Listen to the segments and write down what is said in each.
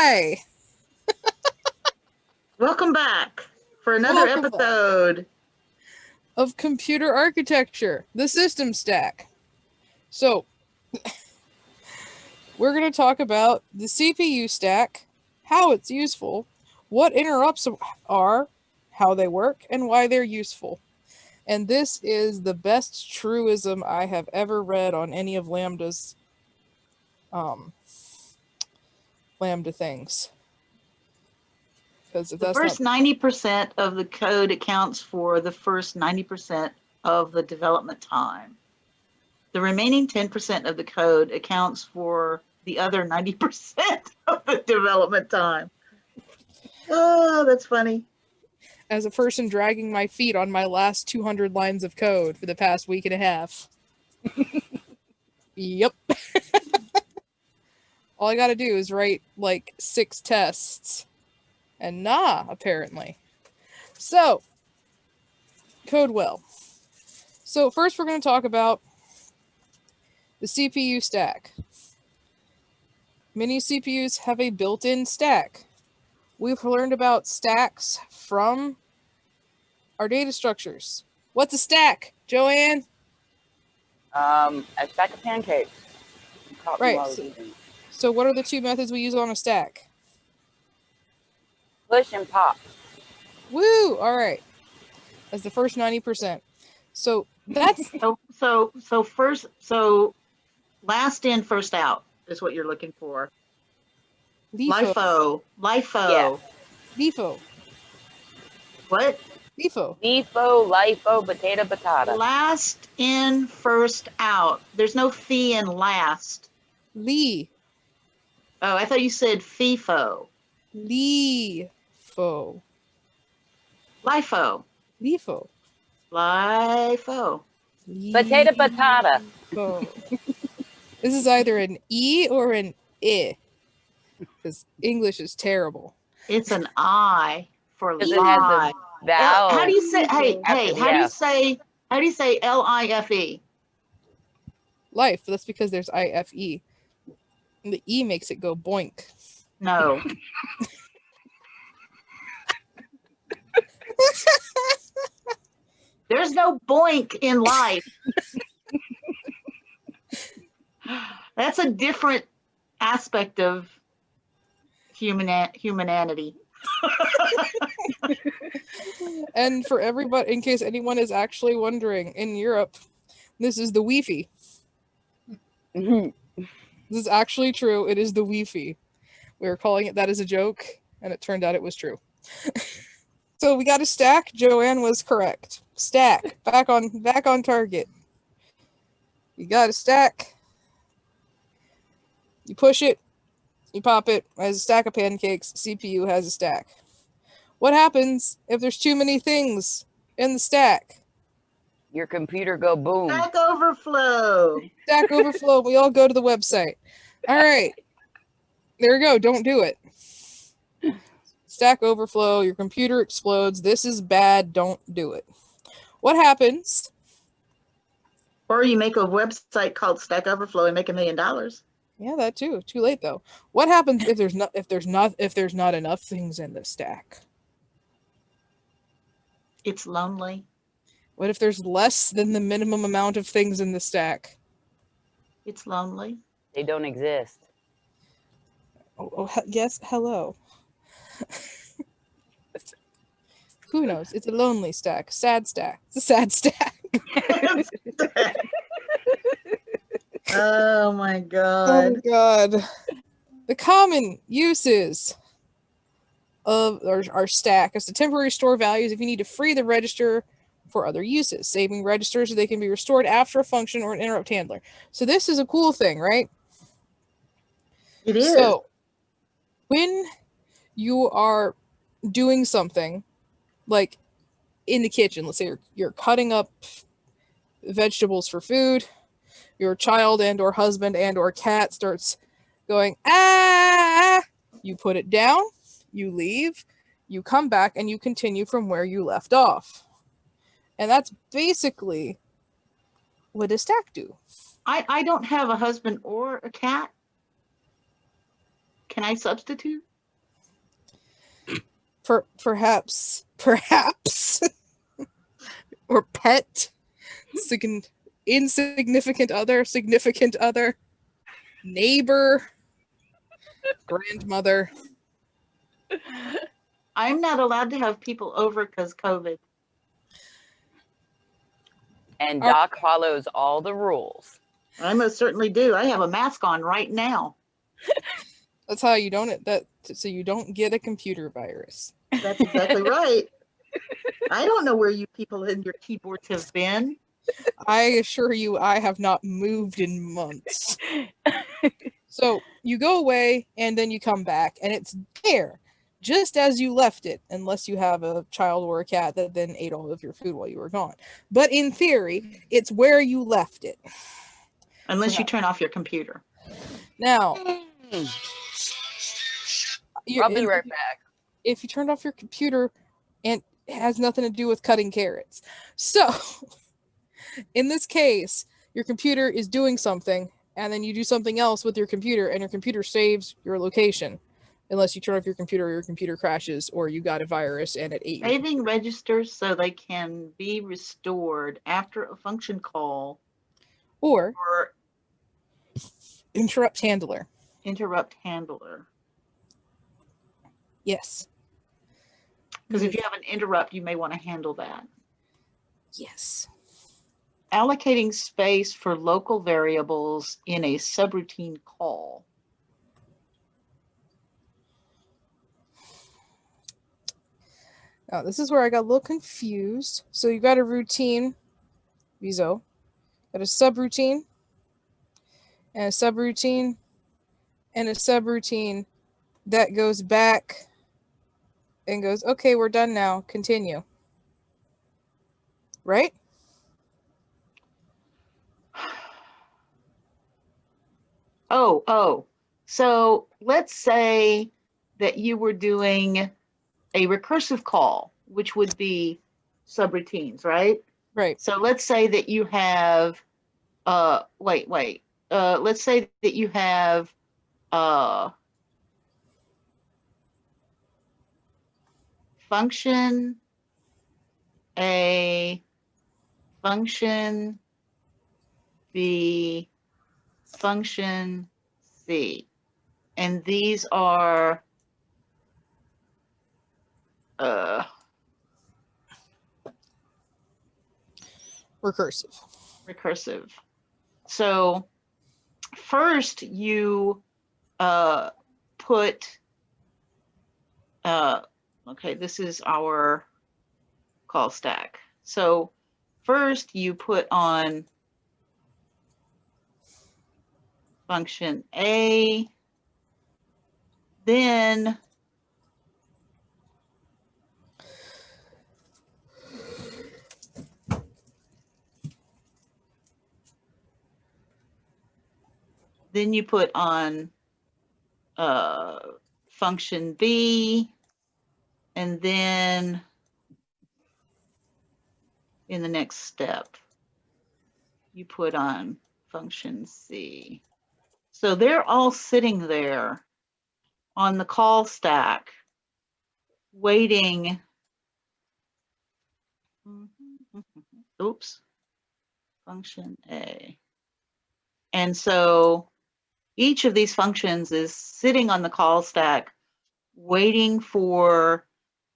Hi. Welcome back for another Welcome back. episode Of computer architecture, the system stack. So, we're going to talk about the CPU stack, how it's useful, what interrupts are, how they work, and why they're useful. And this is the best truism I have ever read on any of Lambda's Lambda things. Because if the that's first not 90% of the code accounts for the first 90% of the development time. The remaining 10% of the code accounts for the other 90% of the development time. Oh, that's funny. as a person dragging my feet on my last 200 lines of code for the past week and a half. Yep. All I gotta do is write like 6 tests. And apparently. So, code well. So first we're going to talk about the CPU stack. Many CPUs have a built-in stack. We've learned about stacks from our data structures. What's a stack, Joanne? A stack of pancakes. Right. So what are the two methods we use on a stack? Push and pop. Woo! All right. That's the first 90%. So that's so last in, first out is what you're looking for. LIFO. Yeah. LIFO. What? LIFO. LIFO, potato, patata. Last in, first out. There's no fee in last. Lee. Oh, I thought you said FIFO. LIFO. LIFO. LIFO. LIFO. Potato, patata. This is either an E or an I. Because English is terrible. It's an I for Because it has lie. a vowel. How do you say? Hey, after the how do you F. say? How do you say LIFE? Life. That's because there's IFE. And the E makes it go boink. No. There's no boink in life. That's a different aspect of humanity. And for everybody, in case anyone is actually wondering, in Europe, this is the Wi-Fi. This is actually true. It is the Wi-Fi. We were calling it that as a joke, and it turned out it was true. So we got a stack. Joanne was correct. Stack. Back on target. You got a stack. You push it. You pop it. As a stack of pancakes. CPU has a stack. What happens if there's too many things in the stack? Your computer go boom. Stack Overflow. Stack Overflow. We all go to the website. All right. There we go. Don't do it. Stack Overflow. Your computer explodes. This is bad. Don't do it. What happens? Or you make a website called Stack Overflow and make $1 million. Yeah, that too. Too late though. What happens if there's not enough things in the stack? It's lonely. What if there's less than the minimum amount of things in the stack? It's lonely. They don't exist. Yes, hello. Who knows? It's a lonely stack. Sad stack. It's a sad stack. Oh my God. Oh God. The common uses of our stack is to temporary store values if you need to free the register for other uses. Saving registers so they can be restored after a function or an interrupt handler. So this is a cool thing, right? It is. So when you are doing something like in the kitchen, let's say you're cutting up vegetables for food, your child and or husband and or cat starts going, you put it down, you leave, you come back, and you continue from where you left off. And that's basically what a stack do. I don't have a husband or a cat. Can I substitute? Perhaps, or pet, insignificant other, significant other, neighbor, grandmother. I'm not allowed to have people over because COVID. And All right. Doc follows all the rules. I most certainly do. I have a mask on right now. That's how you don't so you don't get a computer virus. That's exactly right. I don't know where you people and your keyboards have been. I assure you, I have not moved in months. So you go away and then you come back, and it's there, just as you left it, unless you have a child or a cat that then ate all of your food while you were gone. But in theory, it's where you left it. Unless you turn off your computer. Now, I'll be right back. if you turned off your computer, and it has nothing to do with cutting carrots. So, in this case, your computer is doing something, and then you do something else with your computer, and your computer saves your location. Unless you turn off your computer, or your computer crashes, or you got a virus and it ate your Saving registers so they can be restored after a function call or or interrupt handler. interrupt handler. Yes. Because if you have an interrupt, you may want to handle that. Yes. Allocating space for local variables in a subroutine call. Now, this is where I got a little confused. So you got a routine, Viso, got a subroutine, and a subroutine, and a subroutine that goes back and goes, okay, we're done now, continue. Right? Oh. So let's say that you were doing a recursive call, which would be subroutines, right? Right. So let's say that you have, let's say that you have, function A, function B, function C. And these are recursive. So first you put, okay, this is our call stack. So first you put on function A, then you put on function B, and then in the next step, you put on function C. So they're all sitting there on the call stack, waiting. Oops, function A. And so each of these functions is sitting on the call stack, waiting for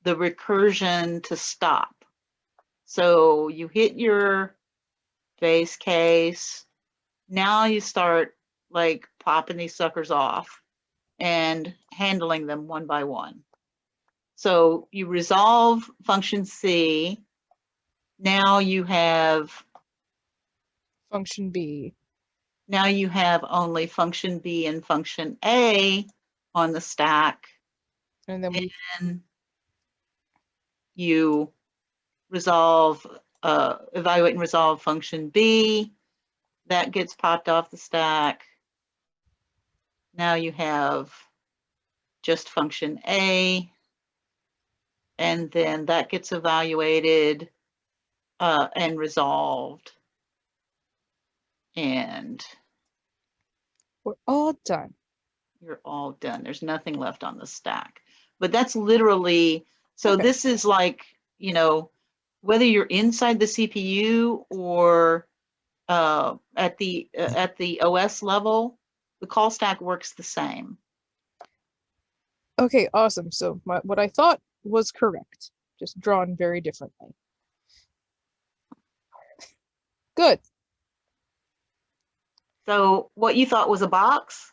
the recursion to stop. So you hit your base case. Now you start like popping these suckers off and handling them one by one. So you resolve function C. Now you have function B. Now you have only function B and function A on the stack. And then you resolve, evaluate and resolve function B. That gets popped off the stack. Now you have just function A, and then that gets evaluated and resolved. And we're all done. You're all done. There's nothing left on the stack. But that's literally So Okay. this is like, whether you're inside the CPU or at the OS level, the call stack works the same. Okay, awesome. So what I thought was correct, just drawn very differently. Good. So what you thought was a box?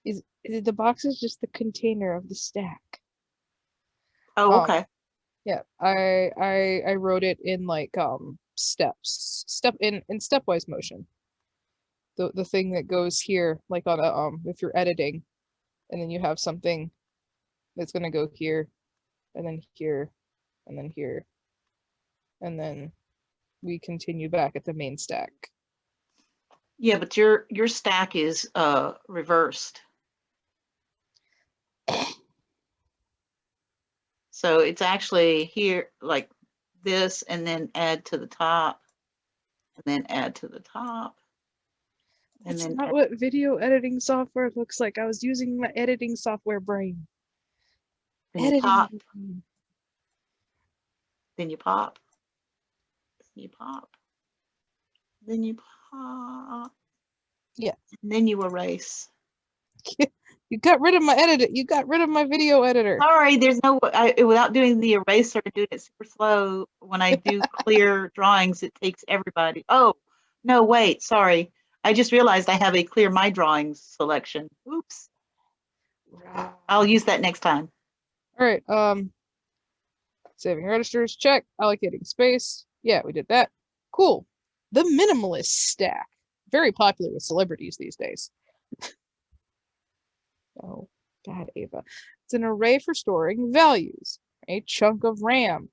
Is the box is just the container of the stack. Oh, okay. Yeah, I wrote it in like in stepwise motion. The thing that goes here, like on a if you're editing, and then you have something that's gonna go here, and then here, and then here, and then we continue back at the main stack. Yeah, but your stack is reversed. So it's actually here like this, and then add to the top, and then add to the top. And That's then not what video editing software looks like. I was using my editing software brain. then you pop, Editing. then you pop, you pop, then you pop. Yeah. And then you erase. You got rid of my edit. You got rid of my video editor. Sorry, there's no without doing the eraser and doing it super slow. When I do clear drawings, it takes everybody. Oh, no, wait, sorry. I just realized I have a clear my drawings selection. Oops. I'll use that next time. All right. Saving registers, check. Allocating space. Yeah, we did that. Cool. The minimalist stack. Very popular with celebrities these days. Oh, bad Ava. It's an array for storing values. A chunk of RAM.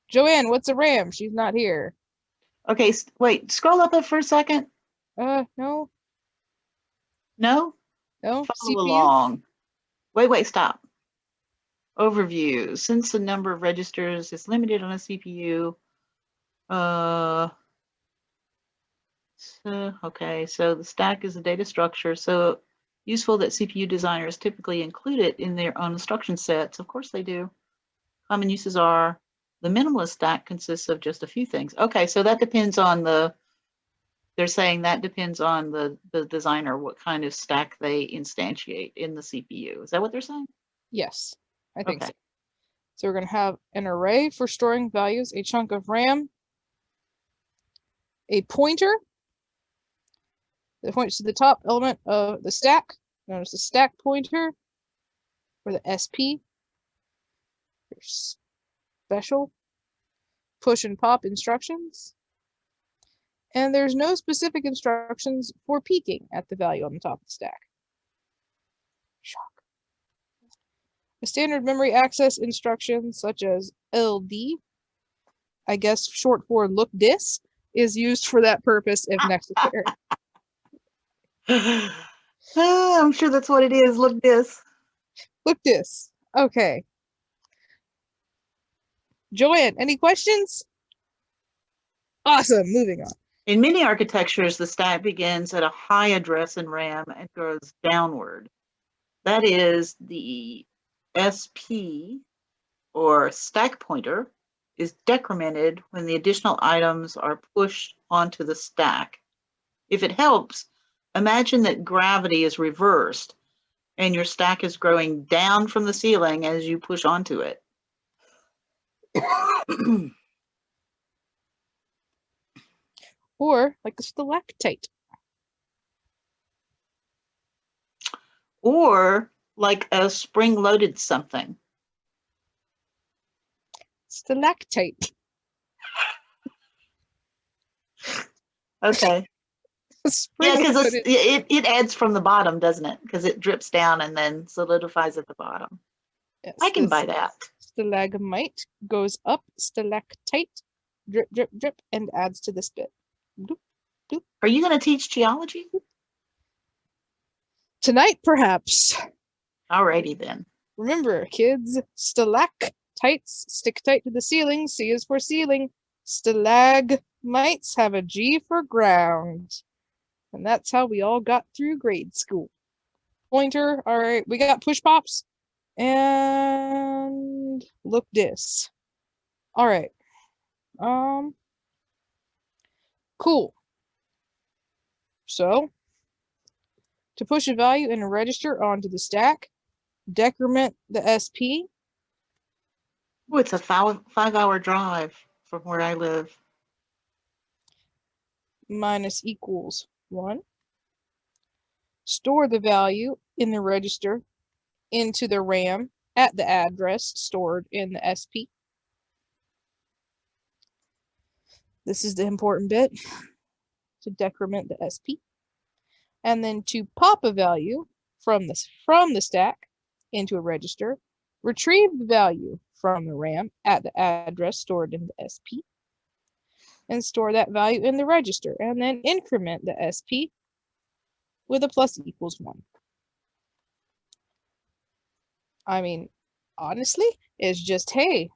Joanne, what's a RAM? She's not here. Okay, wait, scroll up for a second. No. No? No? Follow CPU? along. Wait, stop. Overview. Since the number of registers is limited on a CPU, okay, so the stack is a data structure. So useful that CPU designers typically include it in their own instruction sets. Of course they do. Common uses are the minimalist stack consists of just a few things. Okay, so that depends on they're saying that depends on the designer, what kind of stack they instantiate in the CPU. Is that what they're saying? Yes, I think Okay. so. So we're going to have an array for storing values, a chunk of RAM, a pointer that points to the top element of the stack, known as the stack pointer, or the SP. There's special push and pop instructions. And there's no specific instructions for peeking at the value on the top of the stack. Shock. A standard memory access instruction such as LD, I guess short for look dis, is used for that purpose if necessary. I'm sure that's what it is. Look this. Look dis. Okay. Joanne, any questions? Awesome. Moving on. In many architectures, the stack begins at a high address in RAM and goes downward. That is, the SP or stack pointer is decremented when the additional items are pushed onto the stack. If it helps, imagine that gravity is reversed and your stack is growing down from the ceiling as you push onto it. Or like a stalactite. Or like a spring-loaded something. Stalactite. Okay. Yeah, because it adds from the bottom, doesn't it? Because it drips down and then solidifies at the bottom. Yes, I can buy that. Stalagmite goes up, stalactite, drip, drip, drip, and adds to this bit. Doop, doop. Are you going to teach geology? Tonight, perhaps. Alrighty then. Remember, kids, stalactites stick tight to the ceiling. C is for ceiling. Stalagmites have a G for ground. And that's how we all got through grade school. Pointer, all right, we got push pops And look this. All right. Cool. So to push a value in a register onto the stack, decrement the SP. Oh, it's a 5-hour drive from where I live. Minus equals 1. Store the value in the register into the RAM at the address stored in the SP. This is the important bit, to decrement the SP. And then to pop a value from the stack into a register, retrieve the value from the RAM at the address stored in the SP, and store that value in the register, and then increment the SP with a plus equals 1. I mean, honestly, it's just, hey,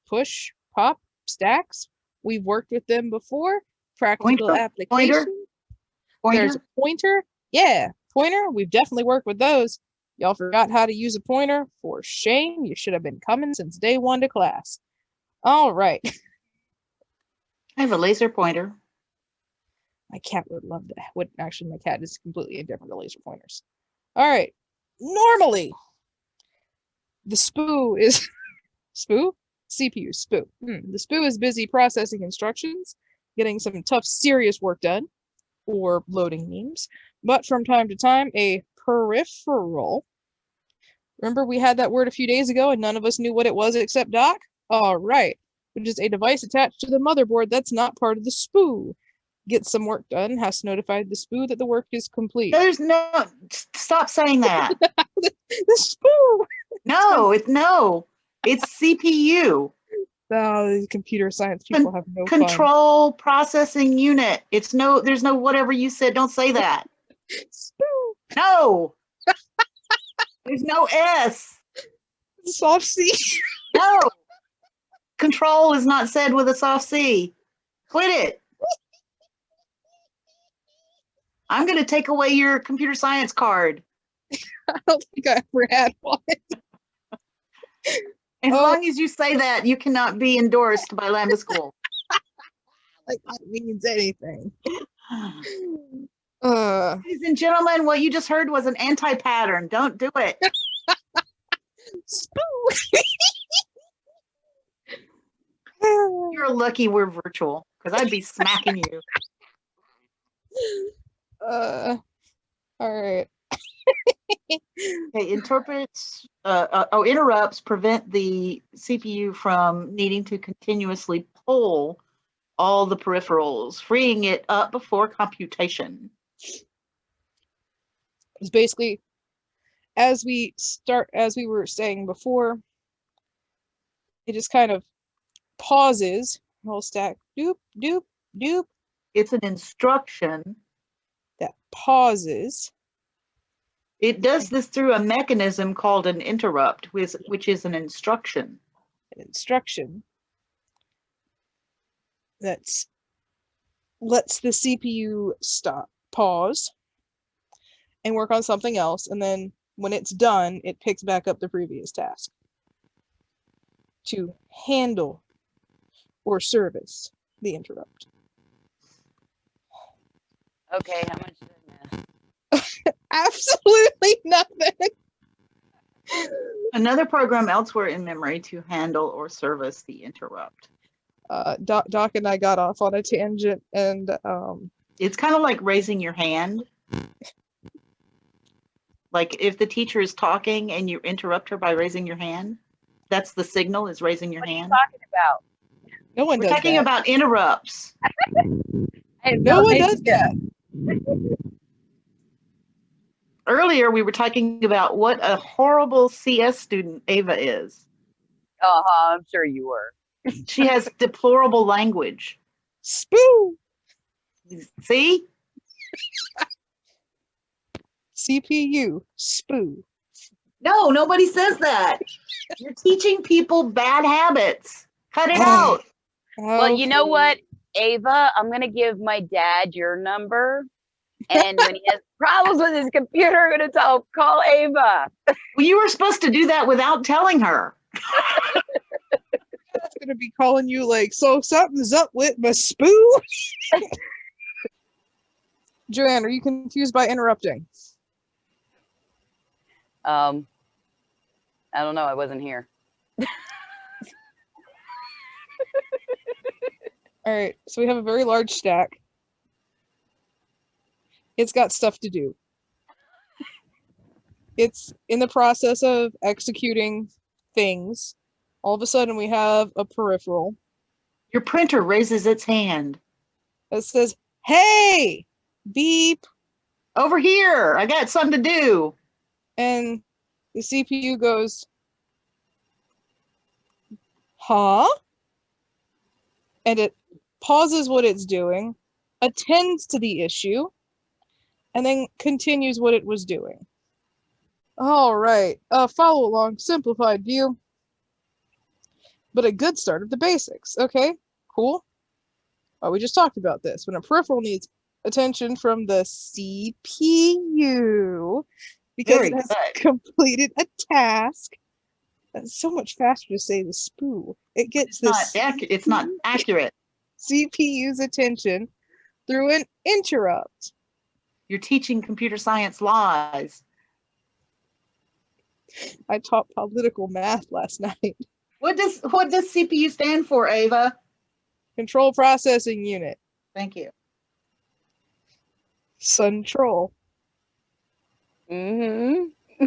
push, pop, stacks. We've worked with them before. Practical Pointer, application. There's a pointer. Yeah, pointer. We've definitely worked with those. Y'all forgot how to use a pointer? For shame. You should have been coming since day 1 to class. All right. I have a laser pointer. My cat would love that. Actually, my cat is completely indifferent to laser pointers. All right. Normally, the SPOO is SPOO? CPU, SPOO. The SPOO is busy processing instructions, getting some tough, serious work done, or loading memes. But from time to time, a peripheral. Remember we had that word a few days ago and none of us knew what it was except Doc? All right. Which is a device attached to the motherboard that's not part of the SPOO. Gets some work done, has to notify the SPOO that the work is complete. There's no, stop saying that. The SPOO. No, it's CPU. Oh, these computer science people have no fun. Control processing unit. There's no whatever you said. Don't say that. SPOO. No. There's no S. Soft C. No. Control is not said with a soft C. Quit it. I'm going to take away your computer science card. I don't think I ever had one. As long as you say that, you cannot be endorsed by Lambda School. Like that means anything. Ladies and gentlemen, what you just heard was an anti-pattern. Don't do it. You're lucky we're virtual, because I'd be smacking you. All right. Okay, interrupts prevent the CPU from needing to continuously pull all the peripherals, freeing it up before computation. It's basically, as we were saying before, it just kind of pauses, whole stack, doop, doop, doop. It's an instruction that pauses. It does this through a mechanism called an interrupt, which is an instruction. An instruction that lets the CPU stop, pause, and work on something else. And then when it's done, it picks back up the previous task to handle or service the interrupt. Okay, how much did I miss? Absolutely nothing. Another program elsewhere in memory to handle or service the interrupt. Doc and I got off on a tangent, and it's kind of like raising your hand. Like if the teacher is talking and you interrupt her by raising your hand, that's the signal, is raising your hand. What are you talking about? No one does We're talking that. about interrupts. No one does that. Earlier, we were talking about what a horrible CS student Ava is. I'm sure you were. She has deplorable language. SPOO. See? CPU. SPOO. No, nobody says that. You're teaching people bad habits. Cut it out. Well, you know what, Ava? I'm going to give my dad your number, And when he has problems with his computer, I'm going to call Ava. Well, you were supposed to do that without telling her. That's gonna be calling you like, so something's up with my spoo. Joanne, are you confused by interrupting? I don't know. I wasn't here. All right, so we have a very large stack. It's got stuff to do. It's in the process of executing things. All of a sudden, we have a peripheral Your printer raises its hand. that says, hey, beep, Over here, I got something to do. and the CPU goes, huh? And it pauses what it's doing, attends to the issue, and then continues what it was doing. All right, follow along, simplified view, but a good start of the basics. Okay, cool. We just talked about this. When a peripheral needs attention from the CPU because Very it has good. completed a task, that's so much faster to say the spoo. It gets It's not accurate. CPU's attention through an interrupt. You're teaching computer science lies. I taught political math last night. What does CPU stand for, Ava? Control processing unit. Thank you. Control. Mm-hmm.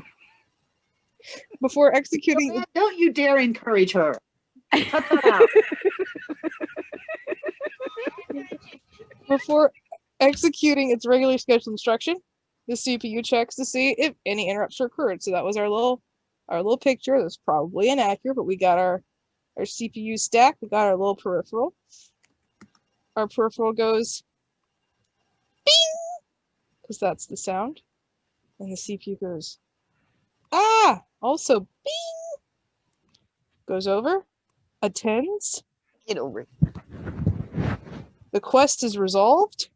Before executing. Joanne, don't you dare encourage her. Cut that out. Before executing its regularly scheduled instruction, the CPU checks to see if any interrupts occurred. So that was our little picture. That's probably inaccurate, but we got our CPU stack. We got our little peripheral. Our peripheral goes bing, because that's the sound. And the CPU goes, ah, also bing. Goes over, attends. Get over it. The quest is resolved.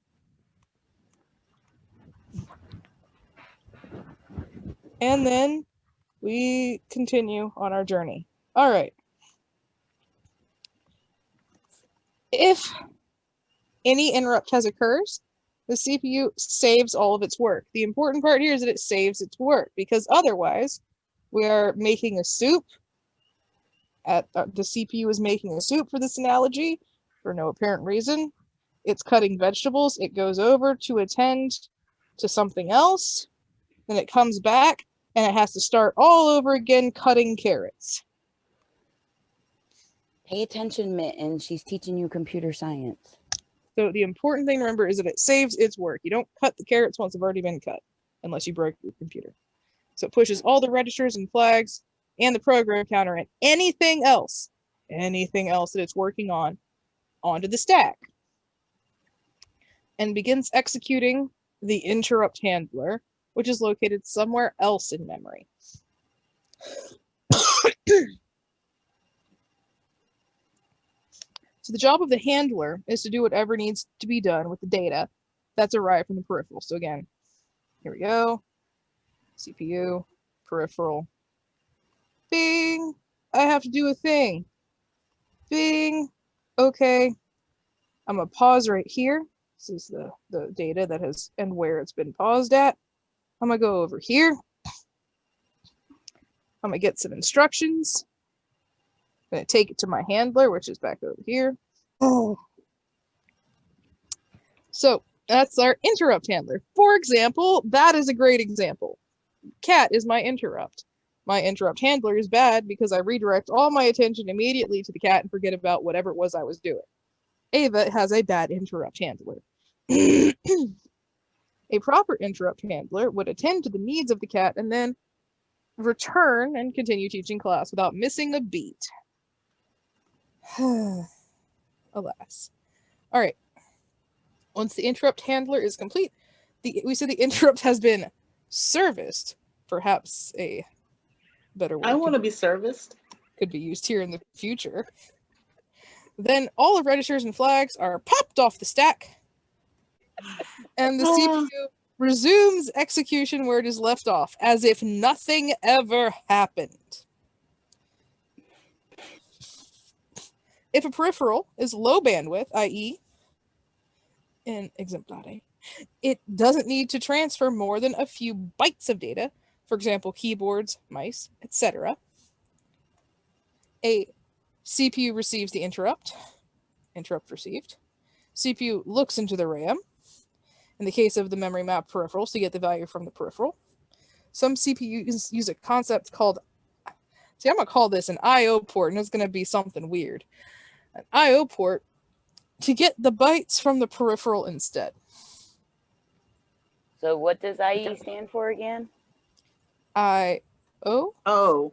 And then we continue on our journey. All right. If any interrupt has occurs, the CPU saves all of its work. The important part here is that it saves its work, because otherwise we are making a soup. The CPU is making a soup for this analogy for no apparent reason. It's cutting vegetables. It goes over to attend to something else. Then it comes back and it has to start all over again cutting carrots. Pay attention, Mitten. She's teaching you computer science. So the important thing to remember is that it saves its work. You don't cut the carrots once they've already been cut, unless you break your computer. So it pushes all the registers and flags and the program counter and anything else that it's working on onto the stack, and begins executing the interrupt handler, which is located somewhere else in memory. So the job of the handler is to do whatever needs to be done with the data that's arrived from the peripheral. So again, here we go. CPU, peripheral. Bing! I have to do a thing. Bing! Okay. I'm gonna pause right here. This is the data that has and where it's been paused at. I'm gonna go over here. I'm gonna get some instructions. I'm gonna take it to my handler, which is back over here. Oh. So that's our interrupt handler. For example, that is a great example. Cat is my interrupt. My interrupt handler is bad because I redirect all my attention immediately to the cat and forget about whatever it was I was doing. Ava has a bad interrupt handler. A proper interrupt handler would attend to the needs of the cat and then return and continue teaching class without missing a beat. Alas. All right. Once the interrupt handler is complete, we say the interrupt has been serviced. Perhaps a better word. I want to be serviced. Could be used here in the future. Then all the registers and flags are popped off the stack, And the CPU resumes execution where it is left off, as if nothing ever happened. If a peripheral is low bandwidth, i.e., in exemplare, it doesn't need to transfer more than a few bytes of data, for example, keyboards, mice, etc. A CPU receives the interrupt received. CPU looks into the RAM, in the case of the memory map peripherals, to get the value from the peripheral. Some CPUs use a concept called, I'm going to call this an I.O. port, and it's going to be something weird. An I.O. port to get the bytes from the peripheral instead. So what does IE stand for again? I.O.? Oh,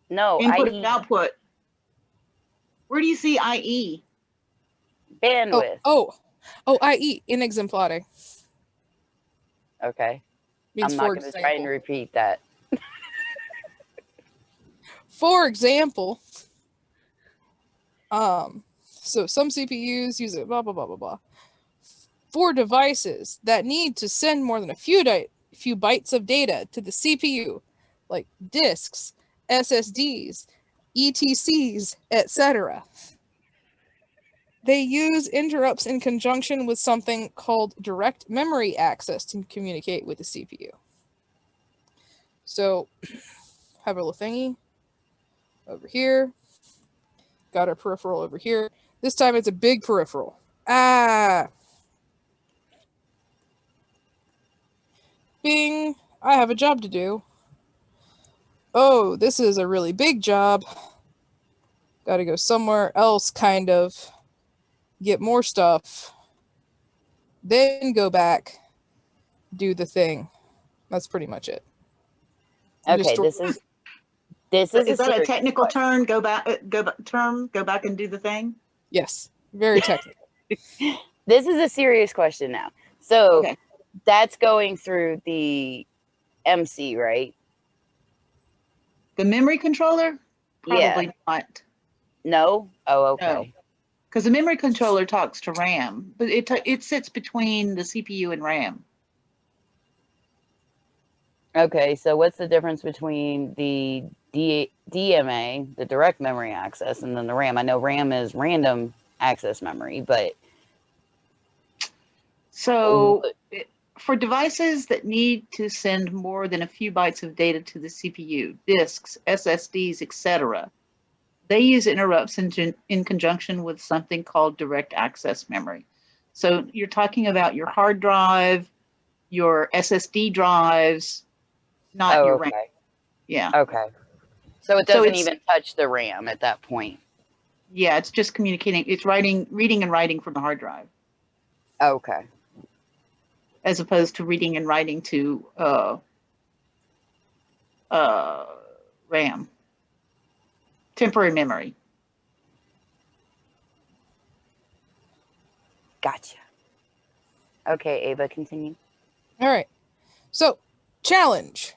No, input IE. and output. Where do you see IE? Bandwidth. Oh, IE, in exemplare. Okay. Means I'm not going to try and repeat that. For example, so some CPUs use it, blah, blah, blah, blah, blah. For devices that need to send more than a few bytes of data to the CPU, like disks, SSDs, ETCs, etc., they use interrupts in conjunction with something called direct memory access to communicate with the CPU. So, have a little thingy over here. Got our peripheral over here. This time it's a big peripheral. Bing, I have a job to do. Oh, this is a really big job. Gotta go somewhere else, kind of. Get more stuff. Then go back. Do the thing. That's pretty much it. Okay, this is that a technical term? Go back and do the thing. Yes, very technical. This is a serious question now. So Okay. that's going through the MC, right? The memory controller? Probably not. No? Oh, okay. Because the memory controller talks to RAM, but it sits between the CPU and RAM. Okay, so what's the difference between the DMA, the direct memory access, and then the RAM? I know RAM is random access memory, but... So for devices that need to send more than a few bytes of data to the CPU, disks, SSDs, etc., they use interrupts in conjunction with something called direct access memory. So you're talking about your hard drive, your SSD drives, not your RAM. Yeah. Okay. So it doesn't even touch the RAM at that point. Yeah, it's just communicating. It's reading and writing from the hard drive. Okay. As opposed to reading and writing to RAM. Temporary memory. Gotcha. Okay, Ava, continue. All right. So, challenge.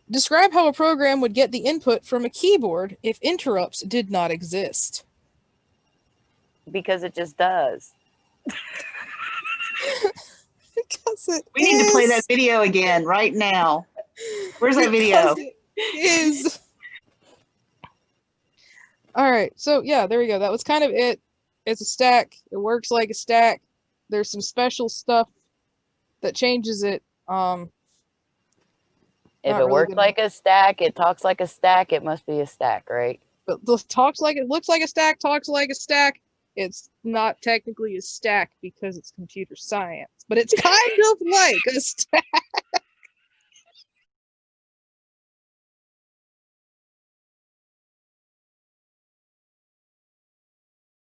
Describe how a program would get the input from a keyboard if interrupts did not exist. Because it just does. We need to play that video again right now. Where's that video? It is. All right. So, yeah, there we go. That was kind of it. It's a stack. It works like a stack. There's some special stuff that changes it. If it works like a stack, it talks like a stack, it must be a stack, right? But talks like it looks like a stack, talks like a stack. It's not technically a stack because it's computer science, but it's kind of like a stack.